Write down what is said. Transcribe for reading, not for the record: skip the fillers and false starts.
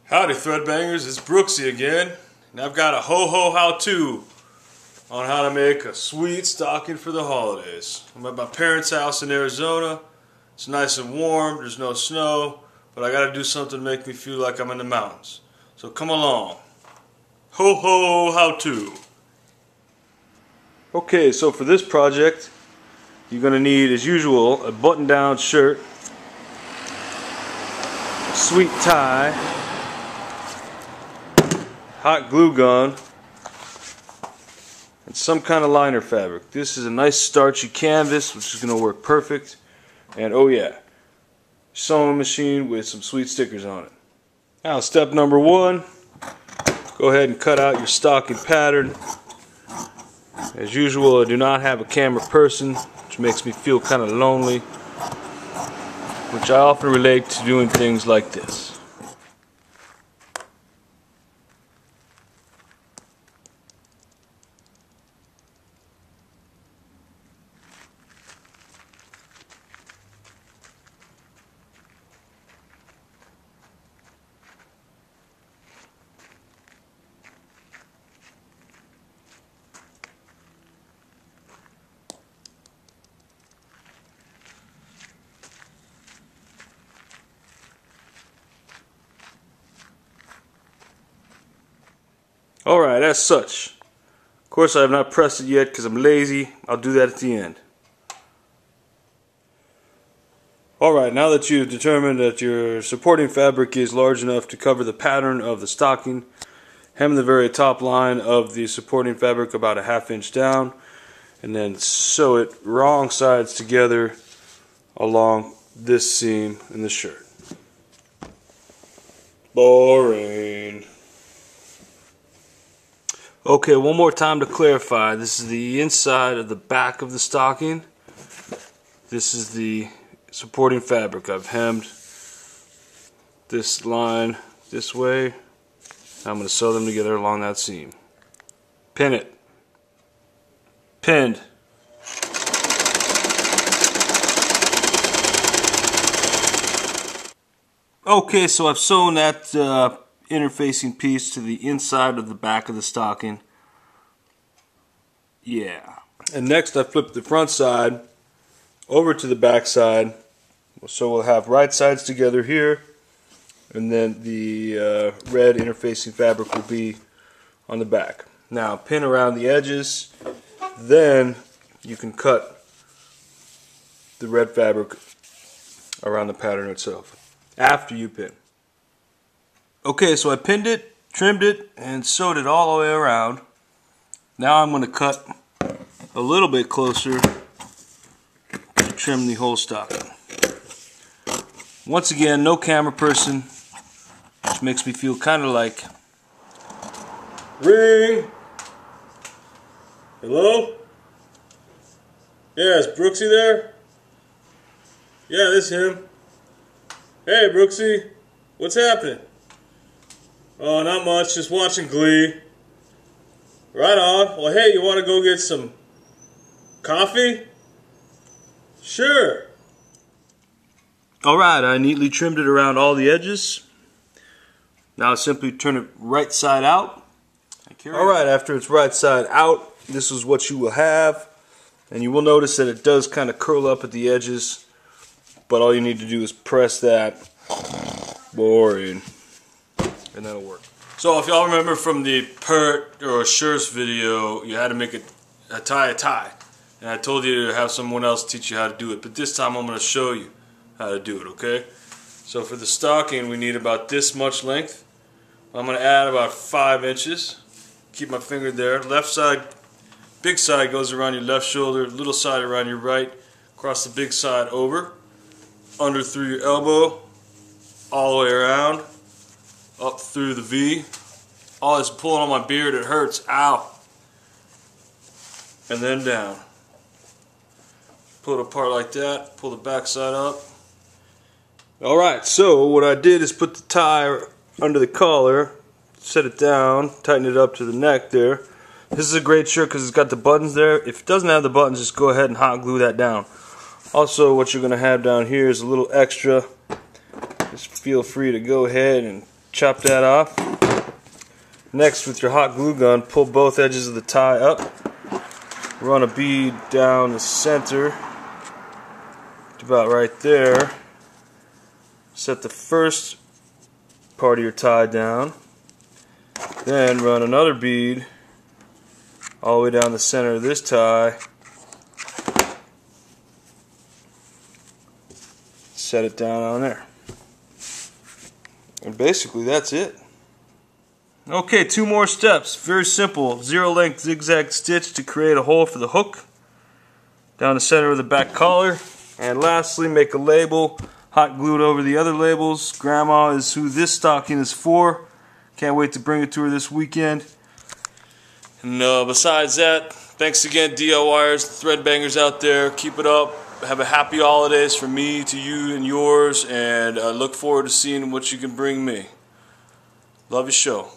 Howdy Threadbangers, it's Brooksy again, and I've got a Ho Hautestew on how to make a sweet stocking for the holidays. I'm at my parents' house in Arizona. It's nice and warm, there's no snow, but I gotta do something to make me feel like I'm in the mountains. So come along. Ho Hautestew. Okay, so for this project, you're gonna need, as usual, a button-down shirt, a sweet tie, hot glue gun, and some kind of liner fabric. This is a nice starchy canvas which is going to work perfect, and oh yeah, sewing machine with some sweet stickers on it. Now step number one, go ahead and cut out your stocking pattern. As usual, I do not have a camera person, which makes me feel kind of lonely, which I often relate to doing things like this. Alright, as such. Of course I have not pressed it yet because I'm lazy. I'll do that at the end. Alright, now that you've determined that your supporting fabric is large enough to cover the pattern of the stocking, hem the very top line of the supporting fabric about a ½ inch down, and then sew it wrong sides together along this seam in the shirt. Boring. Okay, one more time to clarify. This is the inside of the back of the stocking. This is the supporting fabric. I've hemmed this line this way. I'm going to sew them together along that seam. Pin it. Pinned. Okay, so I've sewn that interfacing piece to the inside of the back of the stocking. Yeah. And next I flip the front side over to the back side. So we'll have right sides together here, and then the red interfacing fabric will be on the back. Now pin around the edges, then you can cut the red fabric around the pattern itself after you pin. Okay, so I pinned it, trimmed it, and sewed it all the way around. Now I'm going to cut a little bit closer to trim the whole stocking. Once again, no camera person, which makes me feel kind of like... Ring! Hello? Yeah, is Brooksy there? Yeah, this is him. Hey, Brooksy, what's happening? Oh, not much, just watching Glee. Right on. Well, hey, you want to go get some coffee? Sure. Alright, I neatly trimmed it around all the edges. Now simply turn it right side out. Alright, after it's right side out, this is what you will have. And you will notice that it does kind of curl up at the edges. But all you need to do is press that. Boring. And that'll work. So if y'all remember from the Pert or Shirts video, you had to make a tie. And I told you to have someone else teach you how to do it. But this time I'm going to show you how to do it, okay? So for the stocking, we need about this much length. I'm going to add about 5 inches. Keep my finger there. Left side, big side goes around your left shoulder, little side around your right, across the big side over, under through your elbow, all the way around, up through the V. Oh, it's pulling on my beard, it hurts, ow. And then down. Pull it apart like that, pull the back side up. Alright, so what I did is put the tie under the collar, set it down, tighten it up to the neck there. This is a great shirt because it's got the buttons there. If it doesn't have the buttons, just go ahead and hot glue that down. Also, what you're going to have down here is a little extra. Just feel free to go ahead and chop that off. Next, with your hot glue gun, pull both edges of the tie up. Run a bead down the center to about right there. Set the first part of your tie down. Then run another bead all the way down the center of this tie. Set it down on there. And basically that's it. Okay, 2 more steps. Very simple. 0 length zigzag stitch to create a hole for the hook down the center of the back collar. And lastly, make a label, hot glued over the other labels. Grandma is who this stocking is for. Can't wait to bring it to her this weekend. And besides that, thanks again, DIYers, thread bangers out there. Keep it up. Have a happy holidays from me to you and yours, and look forward to seeing what you can bring me. Love your show.